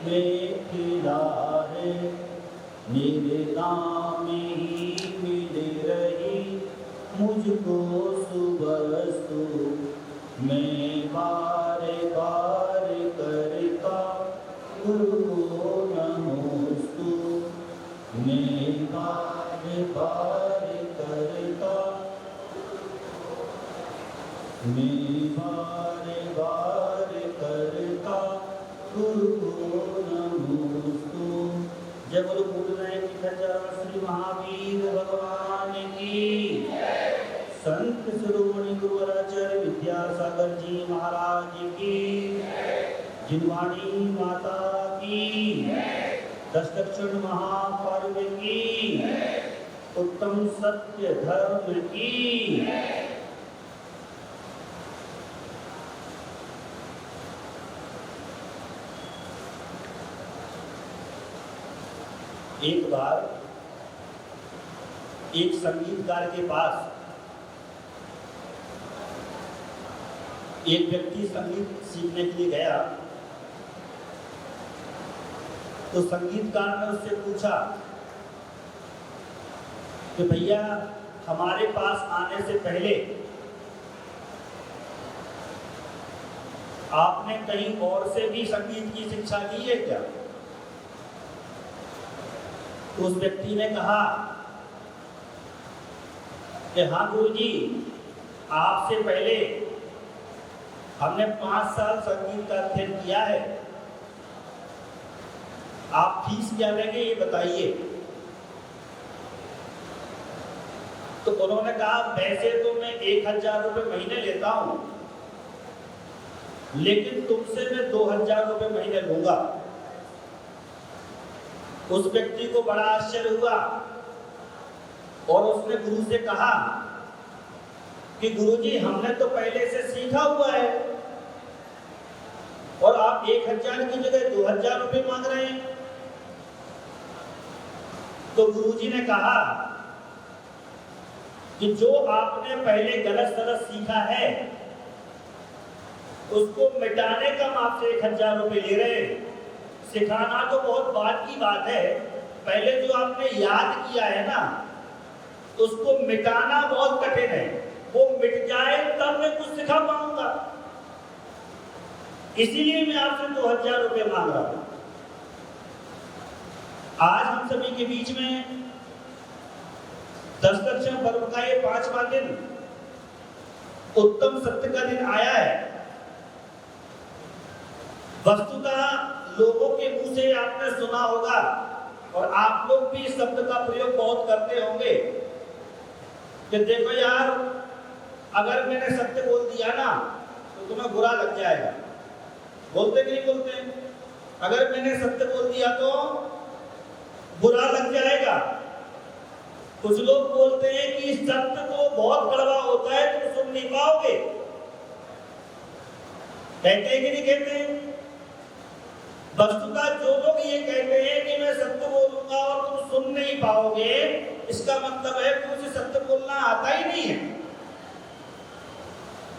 में खिला है, मेरे नाम ही मिल रही मुझको सुबस्तु। मैं बार बार करता गुरु को नमोस्तु। मैं बार बार करता, मैं बार बार करता गुरु को नमोस्तु। जय बोलो पूर्ण श्री महावीर भगवान की। संत शिरोमणि गुरुवराचार्य विद्यासागर जी महाराज की। जिनवाणी माता की। दशदक्षिण महापर्व की। उत्तम सत्य धर्म की। एक बार एक संगीतकार के पास एक व्यक्ति संगीत सीखने के लिए गया। तो संगीतकार ने उससे पूछा कि भैया, हमारे पास आने से पहले आपने कहीं और से भी संगीत की शिक्षा ली है क्या? तो उस व्यक्ति ने कहा कि हाँ गुरुजी, आपसे पहले हमने 5 साल संगीत का अध्ययन किया है। आप फीस क्या लेंगे ये बताइए। तो उन्होंने कहा वैसे तो मैं 1000 रुपये महीने लेता हूं, लेकिन तुमसे मैं 2000 रुपये महीने लूंगा। उस व्यक्ति को बड़ा आश्चर्य हुआ और उसने गुरु से कहा कि गुरुजी, हमने तो पहले से सीखा हुआ है और आप 1000 की जगह 2000 रुपये मांग रहे हैं। तो गुरुजी ने कहा कि जो आपने पहले गलत सलत सीखा है उसको मिटाने का हम आपसे 1000 रुपये ले रहे हैं। सिखाना तो बहुत बाद की बात है, पहले जो आपने याद किया है ना उसको मिटाना बहुत कठिन है। वो मिट जाए तब मैं कुछ सिखा पाऊंगा, इसीलिए मैं आपसे 2000 रुपये मांग रहा हूं। आज हम सभी के बीच में दशदक्षिण पर्व का ये 5वां दिन, उत्तम सत्य का दिन आया है। वस्तुतः लोगों के मुंह से आपने सुना होगा और आप लोग भी इस शब्द का प्रयोग बहुत करते होंगे कि देखो यार, अगर मैंने सत्य बोल दिया ना तो तुम्हें बुरा लग जाएगा। बोलते कि नहीं बोलते? अगर मैंने सत्य बोल दिया तो बुरा लग जाएगा। कुछ लोग बोलते हैं कि सत्य तो बहुत कड़वा होता है, तुम सुन नहीं पाओगे। कहते हैं कि नहीं कहते? वस्तुतः जो लोग ये कहते हैं कि मैं सत्य बोलूंगा और तुम सुन नहीं पाओगे, इसका मतलब है मुझे सत्य बोलना आता ही नहीं है।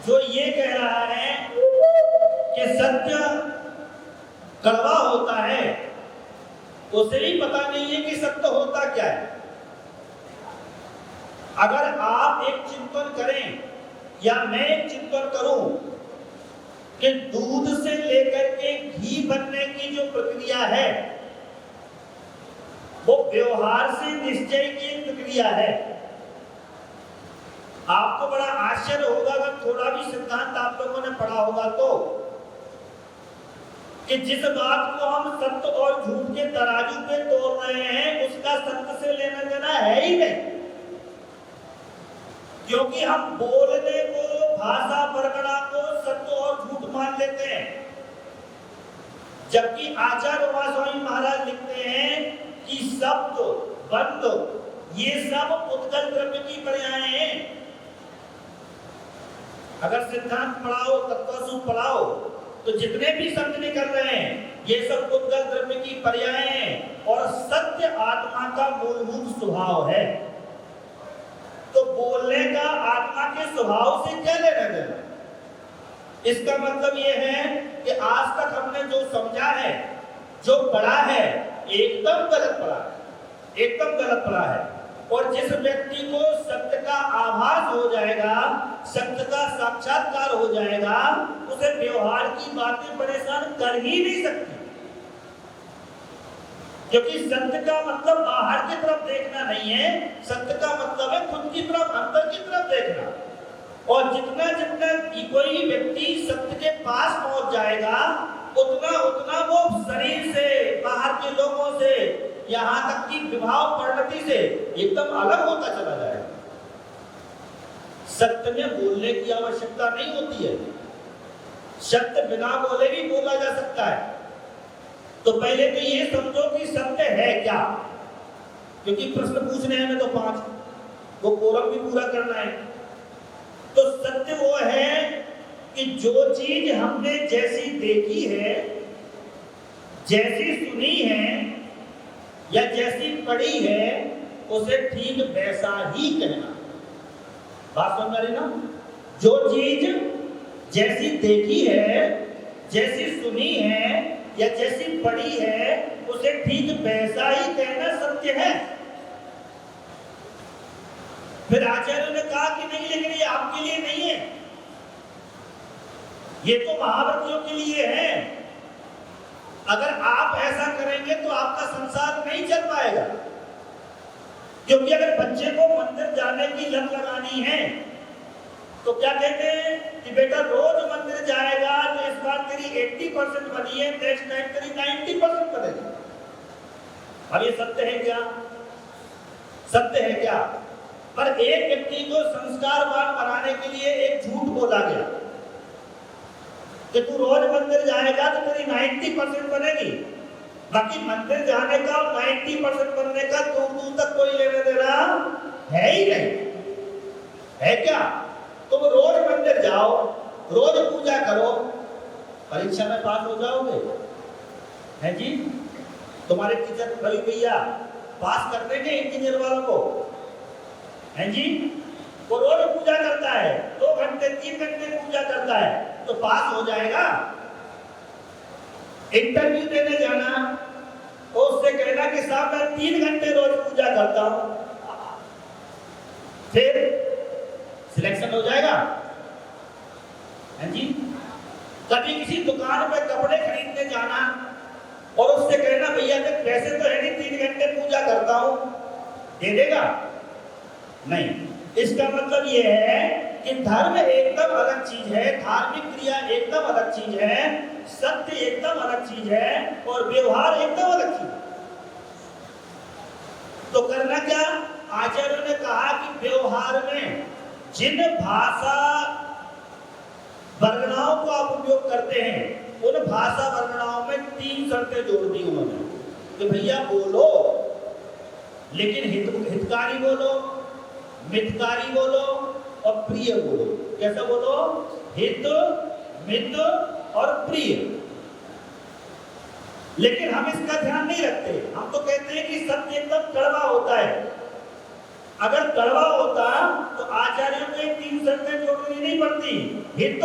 जो ये कह रहा है कि सत्य कड़वा होता है, उसे भी पता नहीं है कि सत्य होता क्या है। अगर आप एक चिंतन करें या मैं एक चिंतन करूं कि दूध से लेकर के घी बनने की जो प्रक्रिया है वो व्यवहार से निश्चय की एक प्रक्रिया है। आपको बड़ा आश्चर्य होगा अगर थोड़ा भी सिद्धांत आप लोगों ने पढ़ा होगा तो, कि जिस बात को हम सत्य और झूठ के तराजू पे तोल रहे हैं उसका सत्य से लेना देना है ही नहीं। क्योंकि हम बोलने को, भाषा परगना को सत्य और झूठ मान लेते हैं, जबकि आचार्य उमास्वामी महाराज लिखते हैं कि शब्द, बंध ये सब उत्कल द्रव्य की पर्याय हैं। अगर सिद्धांत पढ़ाओ, तत्वसूत्र पढ़ाओ तो जितने भी शब्द निकल रहे हैं ये सब उत्कल द्रव्य की पर्याय हैं और सत्य आत्मा का मूलभूत स्वभाव है। तो बोलने का आत्मा के स्वभाव से क्या लेना देना? इसका मतलब यह है कि आज तक हमने जो समझा है जो पढ़ा है एकदम गलत पढ़ा है, एकदम गलत पढ़ा है। और जिस व्यक्ति को सत्य का आभास हो जाएगा, सत्य का साक्षात्कार हो जाएगा, उसे व्यवहार की बातें परेशान कर ही नहीं सकती। क्योंकि सत्य का मतलब बाहर की तरफ देखना नहीं है, सत्य का मतलब है खुद की तरफ, अंदर की तरफ देखना। और जितना जितना कोई व्यक्ति सत्य के पास पहुंच जाएगा, उतना उतना वो शरीर से, बाहर के लोगों से, यहाँ तक कि विभाव परिणति से एकदम अलग होता चला जाएगा। सत्य में बोलने की आवश्यकता नहीं होती है, सत्य बिना बोले भी बोला जा सकता है। तो पहले तो ये समझो कि सत्य है क्या, क्योंकि प्रश्न पूछने हैं तो 5, वो कोरम भी पूरा करना है। तो सत्य वो है कि जो चीज हमने जैसी देखी है, जैसी सुनी है या जैसी पढ़ी है, उसे ठीक वैसा ही कहना। बात समझ रही ना? जो चीज जैसी देखी है, जैसी सुनी है या जैसी पढ़ी है, उसे ठीक वैसा ही कहना सत्य है। फिर आचार्यों ने कहा कि नहीं, लेकिन ये आपके लिए नहीं है, ये तो महाव्रतियों के लिए है। अगर आप ऐसा करेंगे तो आपका संसार नहीं चल पाएगा। क्योंकि अगर बच्चे को मंदिर जाने की लत लगानी है तो क्या कहते हैं कि बेटा रोज मंदिर जाएगा तो इस बार तेरी 80% बनी है, नेक्स्ट टाइम तेरी 90% बनेगी। अब ये सत्य है क्या? सत्य है क्या? पर एक व्यक्ति को संस्कारवान बनाने के लिए एक झूठ बोला गया कि तू रोज मंदिर जाएगा तो तेरी 90% बनेगी, बाकी मंदिर जाने का और 90% बनने का दूर तक कोई लेने देना है ही नहीं। है क्या? तुम रोज मंदिर जाओ, रोज पूजा करो, परीक्षा में पास हो जाओगे? है जी? तुम्हारे टीचर रवि भैया पास कर देंगे इंजीनियर वालों को? है जी? वो रोज पूजा करता है, 2 घंटे 3 घंटे पूजा करता है, तो पास हो जाएगा? इंटरव्यू देने जाना तो उससे कहना कि साहब मैं 3 घंटे रोज पूजा करता हूं, फिर सिलेक्शन हो जाएगा? है जी? कभी किसी दुकान पे कपड़े खरीदने जाना और उससे कहना भैया देख वैसे तो है नहीं 3 घंटे पूजा करता हूं, दे देगा? नहीं। इसका मतलब यह है कि धर्म एकदम अलग चीज है, धार्मिक क्रिया एकदम अलग चीज है, सत्य एकदम अलग चीज है और व्यवहार एकदम अलग चीज है। तो करना क्या? आचार्यों ने कहा कि व्यवहार में जिन भाषा वर्गणाओं को आप उपयोग करते हैं, उन भाषा वर्गणाओं में 3 शर्तें जोड़ दी उन्होंने कि भैया बोलो, लेकिन हितकारी बोलो, मितकारी बोलो और प्रिय बोलो। कैसा बोलो? हित, मित और प्रिय। लेकिन हम इसका ध्यान नहीं रखते। हम तो कहते हैं कि सत्य एकदम कड़वा होता है। अगर कड़वा होता तो आचार्यों को 3 शर्तें जोड़नी नहीं पड़ती, हित,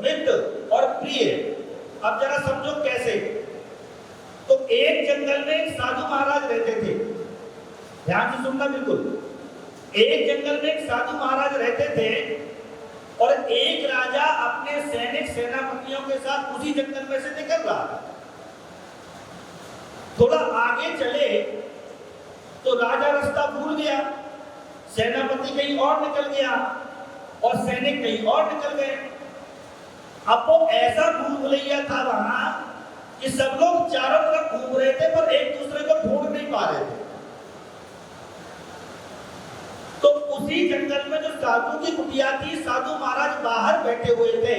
मित और प्रिय। अब जरा समझो कैसे। तो एक जंगल में एक साधु महाराज रहते थे, ध्यान से सुनना बिल्कुल। एक जंगल में एक साधु महाराज रहते थे और एक राजा अपने सैनिक सेनापतियों के साथ उसी जंगल में से निकल रहा था। थोड़ा आगे चले तो राजा रास्ता भूल गया, सेनापति कहीं और निकल गया और सैनिक कहीं और निकल गए। अब वो ऐसा भूल भुलैया था वहां कि सब लोग चारों तरफ घूम रहे थे पर एक दूसरे को ढूंढ नहीं पा रहे थे। तो उसी जंगल में जो साधु की कुटिया थी, साधु महाराज बाहर बैठे हुए थे,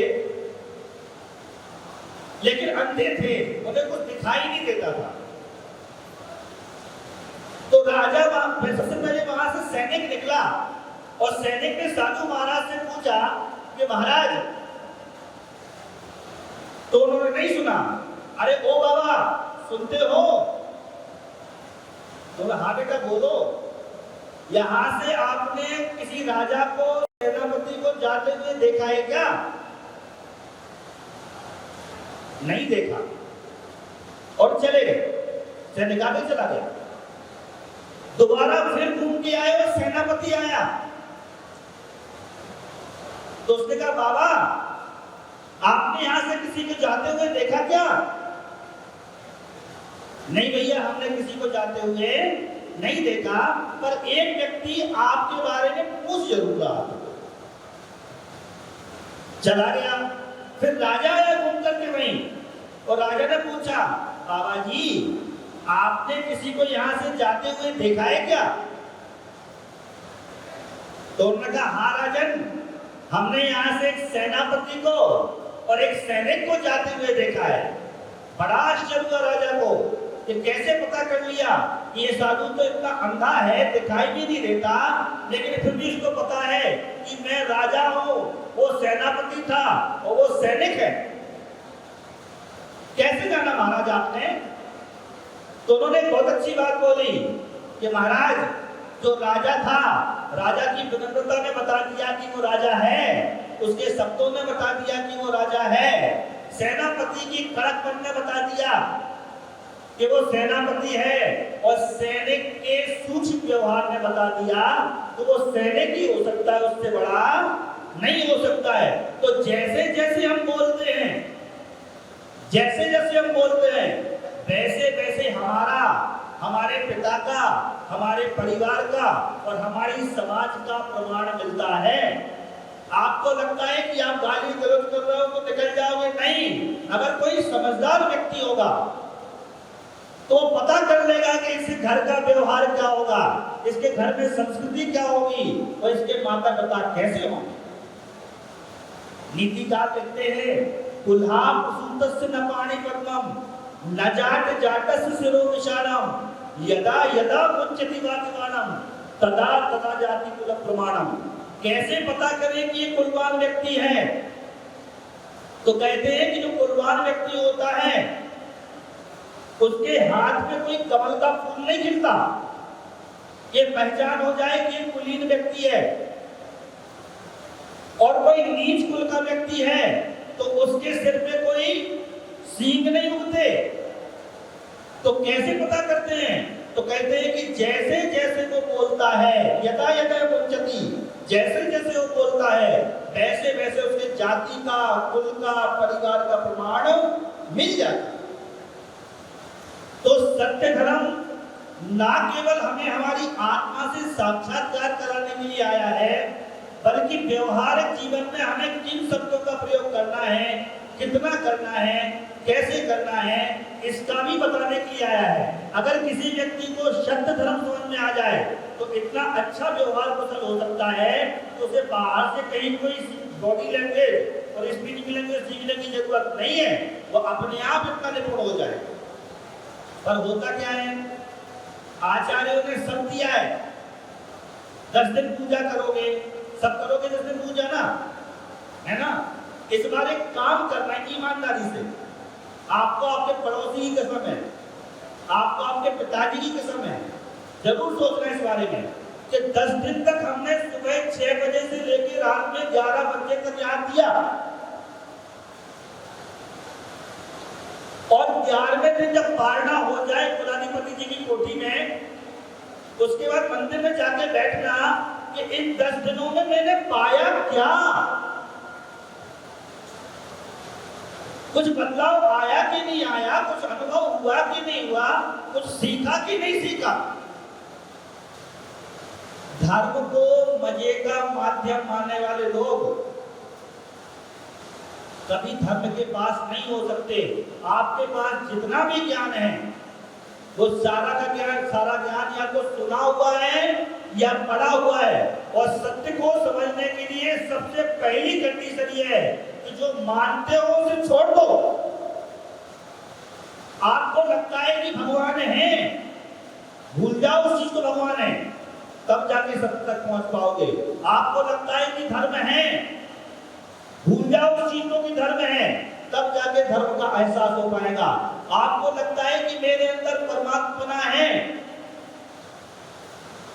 लेकिन अंधे थे, उन्हें कुछ दिखाई नहीं देता था। तो राजा सबसे पहले वहां से सैनिक निकला और सैनिक ने साधु महाराज से पूछा कि महाराज, तो उन्होंने नहीं सुना। अरे ओ बाबा सुनते हो? तो हाँ बेटा बोलो। यहां से आपने किसी राजा को, सेनापति को जाते हुए देखा है क्या? नहीं देखा। और चले गए, सैनिक आगे चला गया। दोबारा फिर घूम के आए और सेनापति आया, तो उसने कहा बाबा आपने यहां से किसी को जाते हुए देखा क्या? नहीं भैया हमने किसी को जाते हुए नहीं देखा, पर एक व्यक्ति आपके बारे में पूछ जरूर रहा। चला गया, फिर राजा आया घूम करके वहीं, और राजा ने पूछा बाबा जी आपने किसी को यहां से जाते हुए देखा है क्या? तो उन्होंने कहा हाँ राजन, हमने यहां से एक सेनापति को और एक सैनिक को जाते हुए देखा है। बड़ा आश्चर्य हुआ राजा को कि कैसे पता कर लिया कि ये साधु तो इतना अंधा है, दिखाई भी नहीं देता, लेकिन फिर भी उसको पता है कि मैं राजा हूं, वो सेनापति था और वो सैनिक है। कैसे जाना महाराज आपने? तो उन्होंने बहुत अच्छी बात बोली कि महाराज जो राजा था, राजा की विनम्रता ने बता दिया कि वो राजा है, उसके शब्दों ने बता दिया कि वो राजा है, सेनापति की कड़कपन ने बता दिया कि वो सेनापति है, और सैनिक के सूक्ष्म व्यवहार ने बता दिया कि वो सैनिक ही हो सकता है, उससे बड़ा नहीं हो सकता है। तो जैसे जैसे हम बोलते हैं, जैसे जैसे हम बोलते हैं, वैसे वैसे हमारा, हमारे पिता का, हमारे परिवार का और हमारी समाज का प्रमाण मिलता है। आपको लगता है कि आप गाली गलौज कर रहे हो तो निकल जाओगे, नहीं। अगर कोई समझदार व्यक्ति होगा तो पता कर लेगा कि इस घर का व्यवहार क्या होगा, इसके घर में संस्कृति क्या होगी और इसके माता पिता कैसे होंगे। नीतिकार लिखते हैं कुल्हा प्रसूतस्य न पाणि पद्मम न जाट जाटस्य शिरो विशालम यदा यदा मुच्यति वातिमानम तदा तदा जाति कुल प्रमाणम। कैसे पता करें कि ये कुलवान व्यक्ति है? तो कहते हैं कि जो कुलवान व्यक्ति होता है उसके हाथ में कोई कमल का फूल नहीं खिलता, ये पहचान हो जाए कि ये कुलीन व्यक्ति है। और कोई नीच कुल का व्यक्ति है तो उसके सिर पे कोई सींग नहीं उगते। तो कैसे पता करते हैं? तो कहते हैं कि जैसे जैसे वो बोलता है, यदा यदा मुच्यति, जैसे जैसे वो बोलता है वैसे वैसे उसके जाति का, कुल का, परिवार का प्रमाण मिल जाता है। तो सत्य धर्म ना केवल हमें हमारी आत्मा से साक्षात्कार कराने के लिए आया है, बल्कि व्यवहारिक जीवन में हमें किन शब्दों का प्रयोग करना है, कितना करना है, कैसे करना है, इसका भी बताने के लिए आया है। अगर किसी व्यक्ति को शब्द धर्म समझ में आ जाए तो इतना अच्छा व्यवहार कुशल हो सकता है तो उसे बाहर से कहीं कोई बॉडी लैंग्वेज और स्पीकिंग लैंग्वेज सीखने की जरूरत नहीं है, वो अपने आप इतना निपुण हो जाए। पर होता क्या है, आचार्यों ने सब दिया है, 10 दिन पूजा करोगे, सब करोगे 10 दिन पूजा ना, है ना। इस बार एक काम करना है ईमानदारी से। आपको आपके पड़ोसी की कसम है, आपको आपके पिताजी की कसम है, जरूर सोचना है इस बारे में कि 10 दिन तक हमने सुबह 6 बजे से लेकर रात में 11 बजे तक याद दिया, और 11वें दिन जब पारना हो जाए कुलाधिपति जी की कोठी में, उसके बाद मंदिर में जाके बैठना कि इन 10 दिनों में मैंने पाया क्या, कुछ बदलाव आया कि नहीं आया, कुछ अनुभव हुआ कि नहीं हुआ, कुछ सीखा कि नहीं सीखा। धर्म को मजे का माध्यम मानने वाले लोग कभी धर्म के पास नहीं हो सकते। आपके पास जितना भी ज्ञान है वो सारा का ज्ञान, सारा ज्ञान या तो सुना हुआ है या पढ़ा हुआ है। और सत्य को समझने के लिए सबसे पहली कंडीशन ये है कि जो मानते हो उसे छोड़ दो। आपको लगता है कि भगवान है, भूल जाओ उस चीज को भगवान है, तब जाके सत्य तक पहुंच पाओगे। आपको लगता है कि धर्म है, भूल जाओ उस चीज को कि धर्म है, तब जाके धर्म का एहसास हो पाएगा। आपको लगता है कि मेरे अंदर परमात्मा है,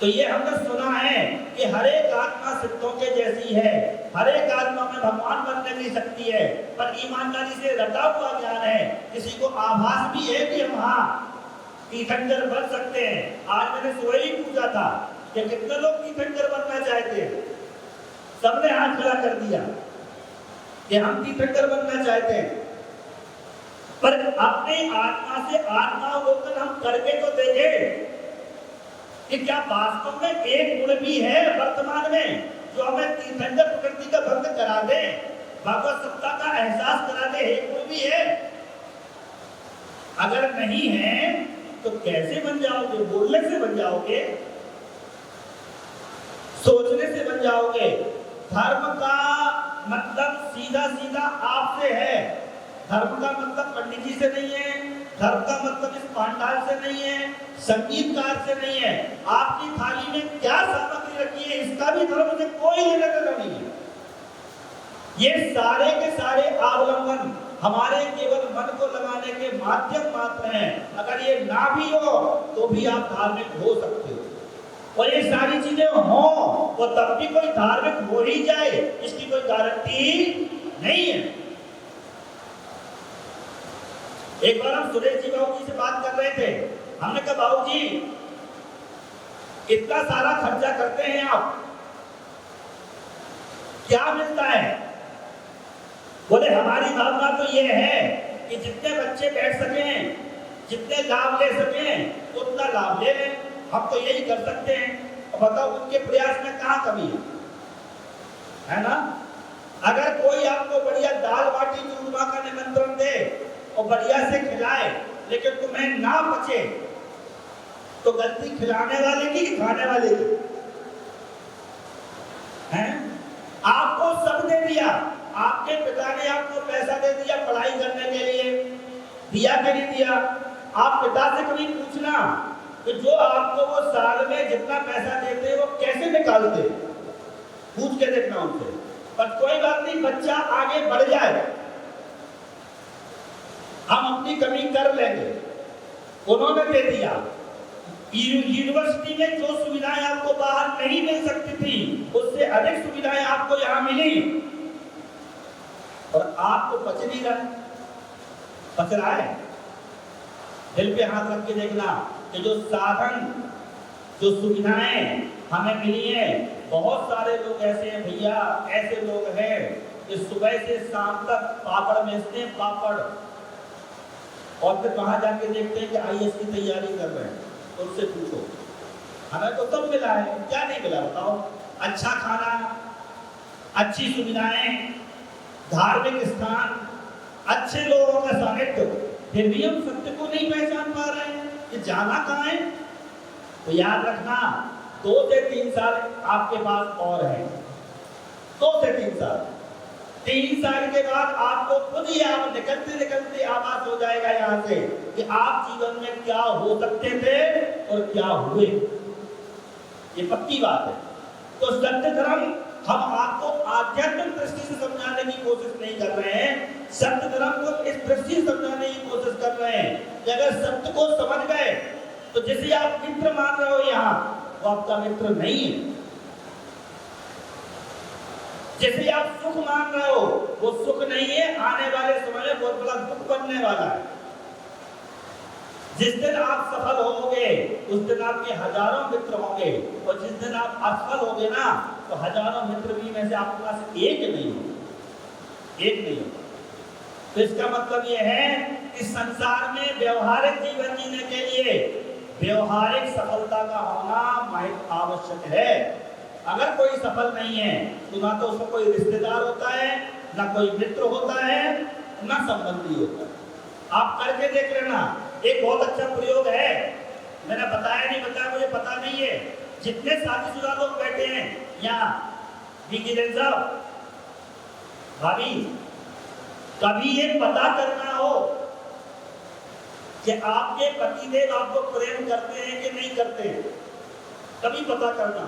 तो ये हमने सुना है कि हर एक आत्मा सिद्धों के जैसी है, हर एक आत्मा में भगवान बनने की शक्ति है, पर ईमानदारी से रटा हुआ ज्ञान है। किसी को आभास भी है कि हम हाँ तीर्थंकर बन सकते हैं। आज मैंने सुबह ही पूछा था कि कितने लोग तीर्थंकर बनना चाहते हैं, सबने हाथ खड़ा कर दिया कि हम तीर्थंकर बनना चाहते हैं। पर अपने आत्मा से आत्मा होकर हम करके तो देखें कि क्या वास्तव में एक गुण भी है वर्तमान में जो हमें तीर्थंकर प्रकृति का भंग करा दे, भगवत सत्ता का एहसास करा दे। एक गुण भी है? अगर नहीं है तो कैसे बन जाओगे? बोलने से बन जाओगे, सोचने से बन जाओगे। धर्म का मतलब सीधा सीधा आपसे है। धर्म का मतलब पंडित जी से नहीं है, धर्म का मतलब इस पांडाल से नहीं है, संगीतकार से नहीं है। आपकी थाली में क्या सामग्री रखी है इसका भी धर्म से कोई लेना देना नहीं है। ये सारे के सारे अवलंबन हमारे केवल मन को लगाने के माध्यम मात्र हैं। अगर ये ना भी हो तो भी आप धार्मिक हो सकते हो, और ये सारी चीजें हो तो तब भी कोई धार्मिक हो ही जाए इसकी कोई गारंटी नहीं है। एक बार हम सुरेश जी बाबू जी से बात कर रहे थे, हमने कहा बाबू जी इतना सारा खर्चा करते हैं आप, क्या मिलता है? बोले हमारी भावना तो ये है कि जितने बच्चे बैठ सकें, जितने लाभ ले सकें उतना लाभ ले लें, हम तो यही कर सकते हैं। बताओ उनके प्रयास में कहाँ कमी है ना? अगर कोई आपको बढ़िया दाल बाटी चूरमा का निमंत्रण दे और बढ़िया से खिलाए लेकिन तुम्हें ना बचे तो गलती खिलाने वाले की कि खाने वाले की? हैं? आपको सब दे दिया, आपके पिता ने आपको पैसा दे दिया पढ़ाई करने के लिए, दिया कि नहीं दिया? आप पिता से कभी पूछना कि जो आपको वो साल में जितना पैसा देते हैं वो कैसे निकालते, पूछ के देखना उनसे। पर कोई बात नहीं, बच्चा आगे बढ़ जाए, हम अपनी कमी कर लेंगे। उन्होंने दे दिया। यूनिवर्सिटी में जो सुविधाएं आपको बाहर नहीं मिल सकती थी उससे अधिक सुविधाएं आपको यहां मिली, और आपको बच नहीं रहा, बच रहा है। दिल पे हाथ रख के देखना कि जो साधन, जो सुविधाएं हमें मिली हैं, बहुत सारे लोग ऐसे हैं भैया, ऐसे लोग हैं कि सुबह से शाम तक पापड़ बेचते हैं, पापड़, और फिर वहां जाके देखते हैं कि आईएएस की तैयारी कर रहे हैं। उनसे पूछो, हमें तो सब मिला है, क्या नहीं मिला बताओ? अच्छा खाना, अच्छी सुविधाएं, धार्मिक स्थान, अच्छे लोगों का सानिध्य, फिर भी हम सत्य को नहीं पहचान पा रहे हैं कि जाना कहाँ है। तो याद रखना 2 से 3 साल आपके पास और है, 2 से 3 साल। 3 साल के बाद आपको खुद ही आप निकलते निकलते आभास हो जाएगा यहाँ से कि आप जीवन में क्या हो सकते थे और क्या हुए। ये पक्की बात है। तो सत्य धर्म हम आपको आध्यात्मिक दृष्टि से समझाने की कोशिश नहीं कर रहे हैं, सत्य धर्म को इस दृष्टि से समझाने की कोशिश कर रहे हैं कि अगर सत्य को समझ गए तो जिसे आप मित्र मान रहे हो यहाँ, वो आपका मित्र नहीं है। जिसे आप सुख मान रहे हो वो सुख नहीं है, आने वाले समय में बहुत बड़ा दुख बनने वाला है। जिस दिन आप सफल होंगे उस दिन आपके हजारों मित्र होंगे, और जिस दिन आप असफल होंगे ना तो हजारों मित्र भी में से आपके पास एक नहीं हो, एक नहीं हो। तो इसका मतलब यह है कि संसार में व्यवहारिक जीवन जीने के लिए व्यवहारिक सफलता का होना महत्व आवश्यक है। अगर कोई सफल नहीं है तो ना तो उसका कोई रिश्तेदार होता है, ना कोई मित्र होता है, ना संबंधी होता है। आप करके देख लेना। एक बहुत अच्छा प्रयोग है, मैंने बताया नहीं बताया, मुझे पता नहीं है। जितने शादीशुदा लोग बैठे हैं यहाँ, साहब, भाभी, कभी ये पता करना हो कि आपके पतिदेव आपको प्रेम करते हैं कि नहीं करते हैं, कभी पता करना,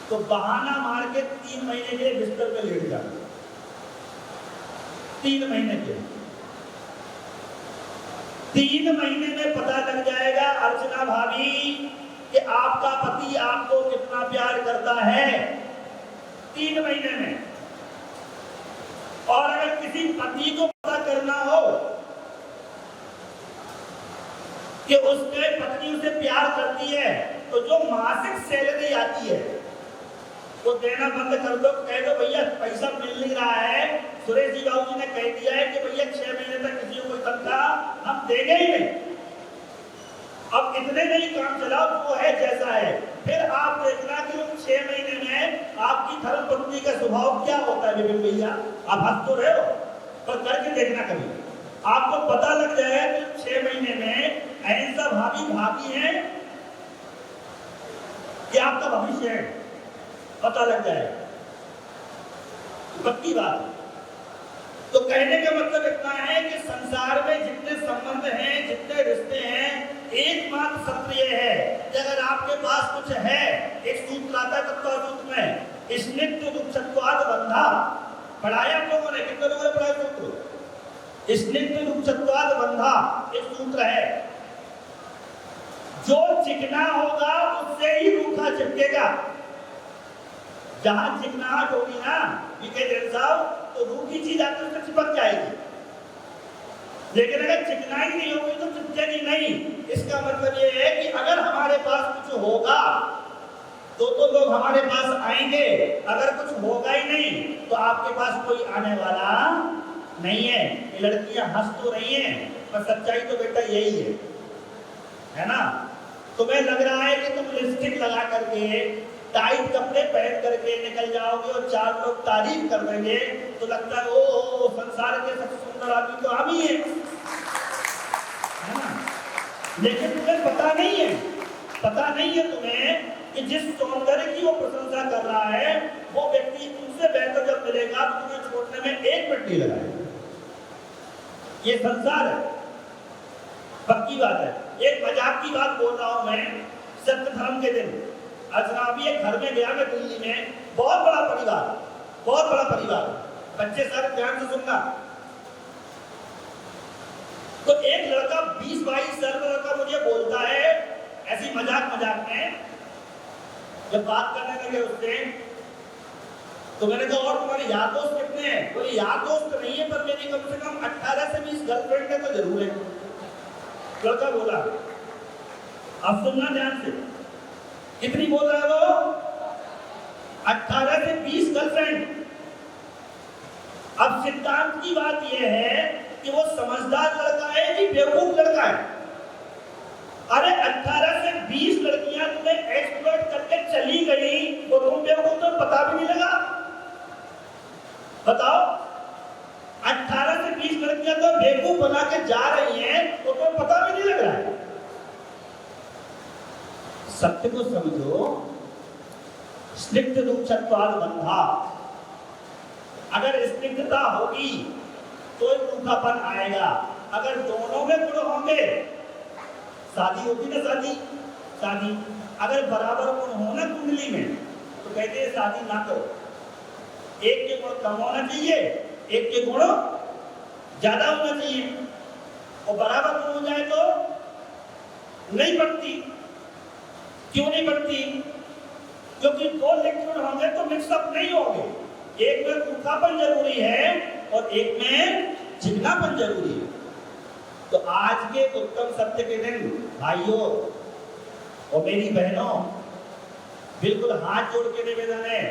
तो बहाना मार के 3 महीने के बिस्तर पे लेट जाना। 3 महीने के, 3 महीने में पता लग जाएगा अर्चना भाभी कि आप पति आपको कितना प्यार करता है 3 महीने में। और अगर किसी पति को पता करना हो कि उसके पत्नी उसे प्यार करती है, तो जो मासिक सैलरी आती है वो देना बंद कर दो। कह दो भैया पैसा मिल नहीं रहा है, सुरेश जी बाबू जी ने कह दिया है कि भैया 6 महीने तक किसी को कोई तनख्वाह हम देंगे ही नहीं, अब इतने नहीं काम चलाओ, जो है जैसा है। फिर आप देखना कि 6 महीने में आपकी धर्मपत्नी का स्वभाव क्या होता है। विपिन भैया आप हंस तो रहे हो, पर करके देखना कभी, आपको पता लग जाएगा कि 6 महीने में ऐसा भाभी है कि आपका भविष्य है, पता लग जाएगा, पक्की बात। तो कहने का मतलब इतना है कि संसार में जितने संबंध हैं, जितने रिश्ते हैं, एकमात्र सत्य यह है कि अगर आपके पास कुछ है, एक सूत्र आता है तत्वसूत्र में, स्निग्ध रुक्षत्वाद बंधा, पढ़ाया आप लोगों ने, कितने लोगों ने पढ़ाया सूत्र? स्निग्ध रुक्षत्वाद बंधा एक सूत्र है, जो चिकना होगा उससे ही रूखा चिपकेगा। जहां चिकनाहट होगी ना साहब, तो रूखी चीज आकर उससे चिपक जाएगी, लेकिन अगर चिकनाई नहीं होगी तो चिपकेगी नहीं। इसका मतलब ये है कि अगर हमारे पास कुछ होगा तो लोग हमारे पास आएंगे, अगर कुछ होगा ही नहीं तो आपके पास कोई आने वाला नहीं है। ये लड़कियां हंस तो रही हैं, पर सच्चाई तो बेटा यही है ना। तुम्हें लग रहा है कि तुम लिपस्टिक लगा करके, टाइट कपड़े पहन करके निकल जाओगे और 4 लोग तारीफ कर देंगे, तो लगता है ओ संसार के सबसे सुंदर आदमी तो हम ही है ना। लेकिन तुम्हें पता नहीं है तुम्हें कि जिस सौंदर्य की वो प्रशंसा कर रहा है, वो व्यक्ति तुमसे बेहतर जब मिलेगा तो तुम्हें छोड़ने में 1 मिनट नहीं लगाएगा। ये संसार है, पक्की बात है। एक मजाक की बात बोल रहा हूं मैं, सत्य धर्म के दिन अजनबी एक घर में गया मैं दिल्ली में, बहुत बड़ा परिवार, बच्चे सारे ध्यान से सुनना। तो एक लड़का 20-22 साल का लड़का मुझे बोलता है ऐसी मजाक में, जब बात करने लगे उससे, तो मैंने कहा और तुम्हारे यार दोस्त कितने हैं? बोले यार दोस्त नहीं है, पर मेरी कम से कम 18 से 20 गर्लफ्रेंड है तो जरूर है। लड़का बोला, अब सुनना ध्यान से, कितनी बोल रहा है वो? 18 से 20 गर्लफ्रेंड। अब सिद्धांत की बात यह है कि वो समझदार लड़का है कि बेवकूफ लड़का है। अरे 18 से 20 लड़कियां तुम्हें एक्सप्लॉइट करके चली गई, वो तुम बेवकूफ, तो पता भी नहीं लगा। बताओ, 18 से 20 लड़कियां तो बेवकूफ बना के जा रही हैं, तो तुम्हें पता भी नहीं लग रहा है। सत्य को समझो, स्निग्ध रुक्षत्वाद बंधा। अगर स्निग्धता होगी तो रूखापन आएगा। अगर दोनों में गुण होंगे, शादी होगी ना, शादी अगर बराबर गुण हो ना कुंडली में, तो कहते हैं शादी ना करो। एक के गुण कम होना चाहिए, एक के गुण ज्यादा होना चाहिए, और बराबर गुण हो जाए तो नहीं पड़ती। क्यों नहीं बढ़ती? क्योंकि 2 लिक्विड होंगे तो मिक्सअप नहीं होंगे। एक में रूखापन जरूरी है और एक में चिकनापन जरूरी है। तो आज के उत्तम सत्य के दिन भाइयों और मेरी बहनों, बिल्कुल हाथ जोड़ के निवेदन है,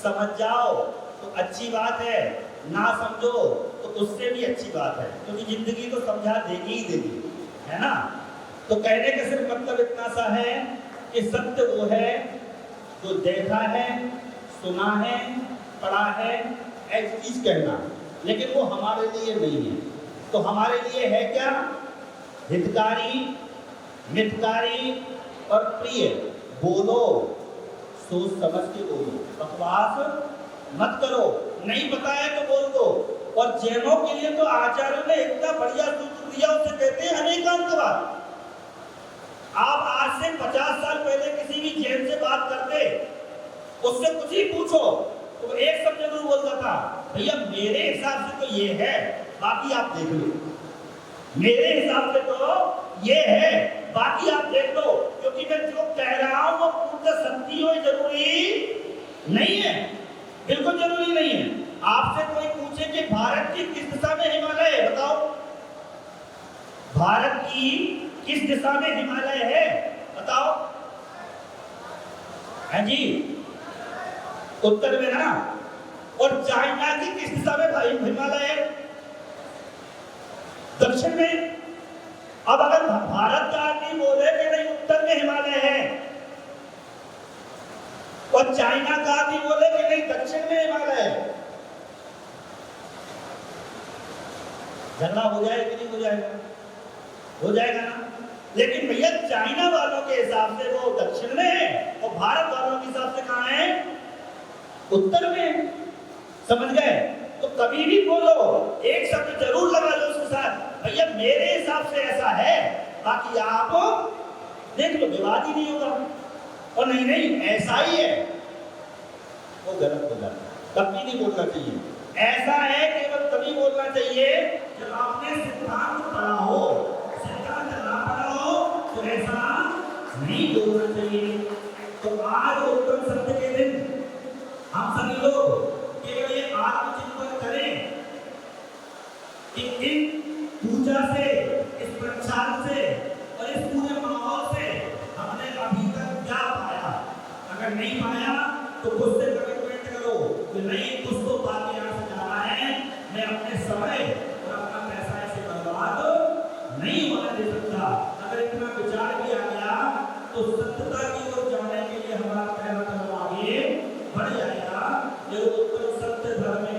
समझ जाओ तो अच्छी बात है, ना समझो तो उससे भी अच्छी बात है, क्योंकि जिंदगी तो समझा देगी ही देगी, है ना। तो कहने का सिर्फ मतलब इतना सा है कि सत्य वो है जो देखा है, सुना है, पढ़ा है, ऐसी चीज कहना, लेकिन वो हमारे लिए नहीं है। तो हमारे लिए है क्या? हितकारी, मितकारी और प्रिय। बोलो, सोच समझ के बोलो, बकवास मत करो। नहीं पता है तो बोल दो। और जैनों के लिए तो आचार्यों ने इतना बढ़िया सूत्र दिया, उसे कहते हैं अनेकांतवाद। आप आज से 50 साल पहले किसी भी जैन से बात करते, उससे कुछ ही पूछो तो एक शब्द जरूर बोलता था, भैया मेरे हिसाब से तो ये है, बाकी आप देख लो। मेरे हिसाब से तो ये है, बाकी आप देख लो, क्योंकि मैं जो कह रहा हूं वो पूर्ण नहीं है, बिल्कुल जरूरी नहीं है। आपसे कोई पूछे कि भारत की किस दिशा में हिमालय है, बताओ। भारत की किस दिशा में हिमालय है, बताओ। है जी, उत्तर में ना। और चाइना की किस दिशा में भाई हिमालय है, दक्षिण में। अब अगर भारत का आदमी बोले कि नहीं उत्तर में हिमालय है, और चाइना का आदमी बोले कि नहीं दक्षिण में हिमालय है, झगड़ा हो जाएगा कि नहीं हो जाएगा? हो जाएगा ना। लेकिन भैया चाइना वालों के हिसाब से वो दक्षिण में है और भारत वालों के हिसाब से कहां है, उत्तर में। समझ गए? तो कभी भी बोलो एक शब्द जरूर लगा लो उसके साथ, भैया मेरे हिसाब से ऐसा है, बाकी आप देख लो, विवाद ही नहीं होगा। और नहीं नहीं ऐसा ही है, वो गलत हो जाता है। कभी नहीं बोलना चाहिए ऐसा है, केवल तभी बोलना चाहिए जब आपने सिद्धांत पढ़ा हो। सिद्धांत ना पढ़ा हो तो ऐसा नहीं बोलना चाहिए। तो आज उत्तम सत्य के दिन हम सभी लोग केवल ये आत्मचिंतन करें कि इन पूजा से, इस प्रचार से और इस पूरे माहौल से हमने अभी तक क्या पाया। अगर नहीं पाया तो खुद से कमिटमेंट करो कि नहीं, कुछ तो बातें यहाँ से जाना है। मैं अपने समय और अपना पैसा ऐसे बर्बाद नहीं होने दे सकता। अगर इतना विचार भी आ गया तो सत्यता की ओर जाने के लिए हमारा पहला कदम आगे बढ़ जाएगा। जो उत्तम सत्य धर्म